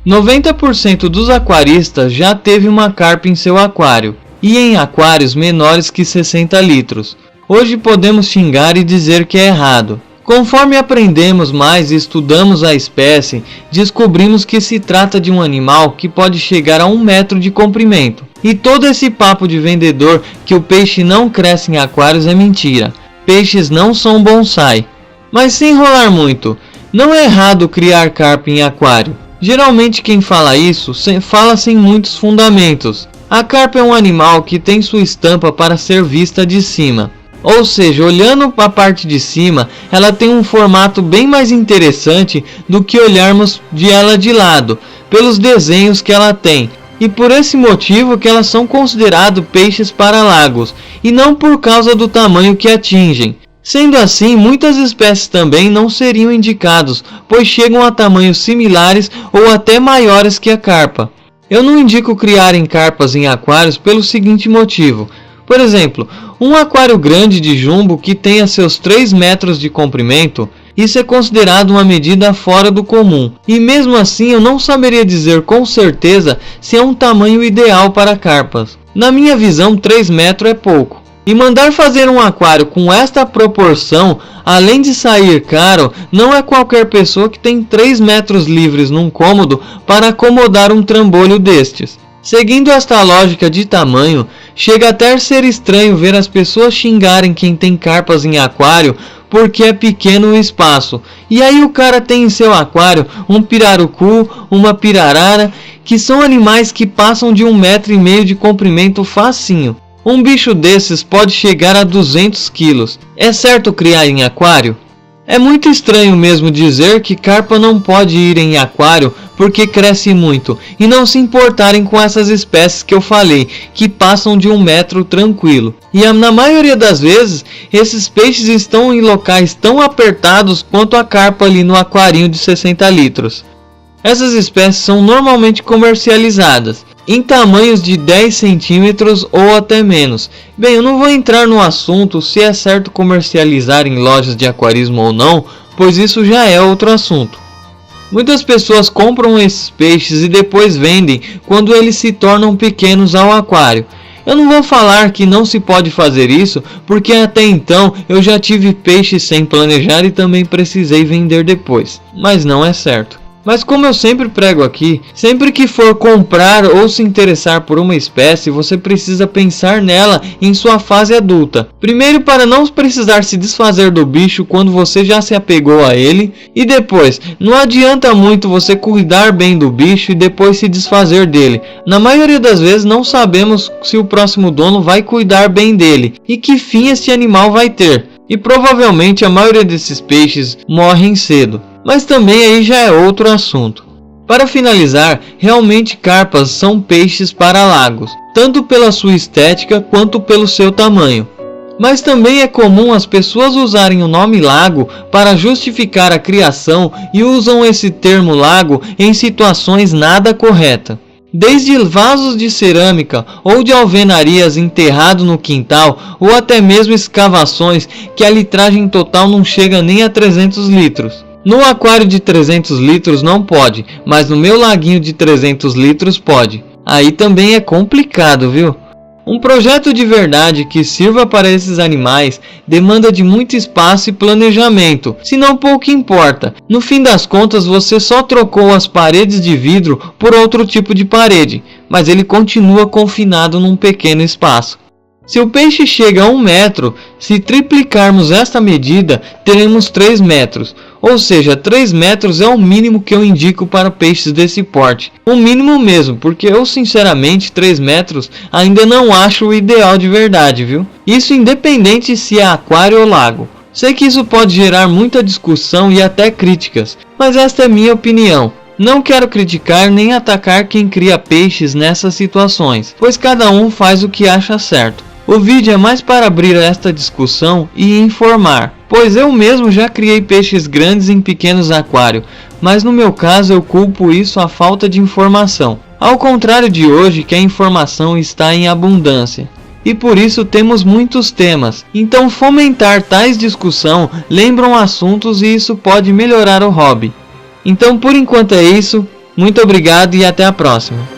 90% dos aquaristas já teve uma carpa em seu aquário, e em aquários menores que 60 litros. Hoje podemos xingar e dizer que é errado. Conforme aprendemos mais e estudamos a espécie, descobrimos que se trata de um animal que pode chegar a 1 metro de comprimento. E todo esse papo de vendedor que o peixe não cresce em aquários é mentira. Peixes não são bonsai. Mas sem enrolar muito, não é errado criar carpa em aquário. Geralmente quem fala isso fala sem muitos fundamentos. A carpa é um animal que tem sua estampa para ser vista de cima. Ou seja, olhando para a parte de cima, ela tem um formato bem mais interessante do que olharmos ela de lado, pelos desenhos que ela tem. E por esse motivo que elas são considerados peixes para lagos, e não por causa do tamanho que atingem. Sendo assim, muitas espécies também não seriam indicados, pois chegam a tamanhos similares ou até maiores que a carpa. Eu não indico criarem carpas em aquários pelo seguinte motivo. Por exemplo, um aquário grande de jumbo que tenha seus 3 metros de comprimento, isso é considerado uma medida fora do comum. E mesmo assim eu não saberia dizer com certeza se é um tamanho ideal para carpas. Na minha visão, 3 metros é pouco. E mandar fazer um aquário com esta proporção, além de sair caro, não é qualquer pessoa que tem 3 metros livres num cômodo para acomodar um trambolho destes. Seguindo esta lógica de tamanho, chega até a ser estranho ver as pessoas xingarem quem tem carpas em aquário porque é pequeno o espaço. E aí o cara tem em seu aquário um pirarucu, uma pirarara, que são animais que passam de 1,5 metro de comprimento facinho. Um bicho desses pode chegar a 200 quilos. É certo criar em aquário? É muito estranho mesmo dizer que carpa não pode ir em aquário porque cresce muito, e não se importarem com essas espécies que eu falei, que passam de 1 metro tranquilo. E na maioria das vezes, esses peixes estão em locais tão apertados quanto a carpa ali no aquarinho de 60 litros. Essas espécies são normalmente comercializadas em tamanhos de 10 centímetros ou até menos. Bem, eu não vou entrar no assunto se é certo comercializar em lojas de aquarismo ou não, pois isso já é outro assunto. Muitas pessoas compram esses peixes e depois vendem quando eles se tornam pequenos ao aquário. Eu não vou falar que não se pode fazer isso, porque até então eu já tive peixes sem planejar e também precisei vender depois, mas não é certo. Mas como eu sempre prego aqui, sempre que for comprar ou se interessar por uma espécie, você precisa pensar nela em sua fase adulta. Primeiro, para não precisar se desfazer do bicho quando você já se apegou a ele. E depois, não adianta muito você cuidar bem do bicho e depois se desfazer dele. Na maioria das vezes não sabemos se o próximo dono vai cuidar bem dele e que fim este animal vai ter. E provavelmente a maioria desses peixes morrem cedo. Mas também aí já é outro assunto. Para finalizar, realmente carpas são peixes para lagos, tanto pela sua estética quanto pelo seu tamanho. Mas também é comum as pessoas usarem o nome lago para justificar a criação e usam esse termo lago em situações nada corretas. Desde vasos de cerâmica ou de alvenarias enterrados no quintal ou até mesmo escavações que a litragem total não chega nem a 300 litros. No aquário de 300 litros não pode, mas no meu laguinho de 300 litros pode. Aí também é complicado, viu? Um projeto de verdade que sirva para esses animais demanda de muito espaço e planejamento, senão pouco importa. No fim das contas você só trocou as paredes de vidro por outro tipo de parede, mas ele continua confinado num pequeno espaço. Se o peixe chega a 1 metro, se triplicarmos esta medida, teremos 3 metros. Ou seja, 3 metros é o mínimo que eu indico para peixes desse porte. O mínimo mesmo, porque eu sinceramente 3 metros ainda não acho o ideal de verdade, viu? Isso independente se é aquário ou lago. Sei que isso pode gerar muita discussão e até críticas, mas esta é minha opinião. Não quero criticar nem atacar quem cria peixes nessas situações, pois cada um faz o que acha certo. O vídeo é mais para abrir esta discussão e informar, pois eu mesmo já criei peixes grandes em pequenos aquários, mas no meu caso eu culpo isso à falta de informação. Ao contrário de hoje, que a informação está em abundância. E por isso temos muitos temas, então fomentar tais discussão lembram assuntos e isso pode melhorar o hobby. Então por enquanto é isso, Muito obrigado e até a próxima.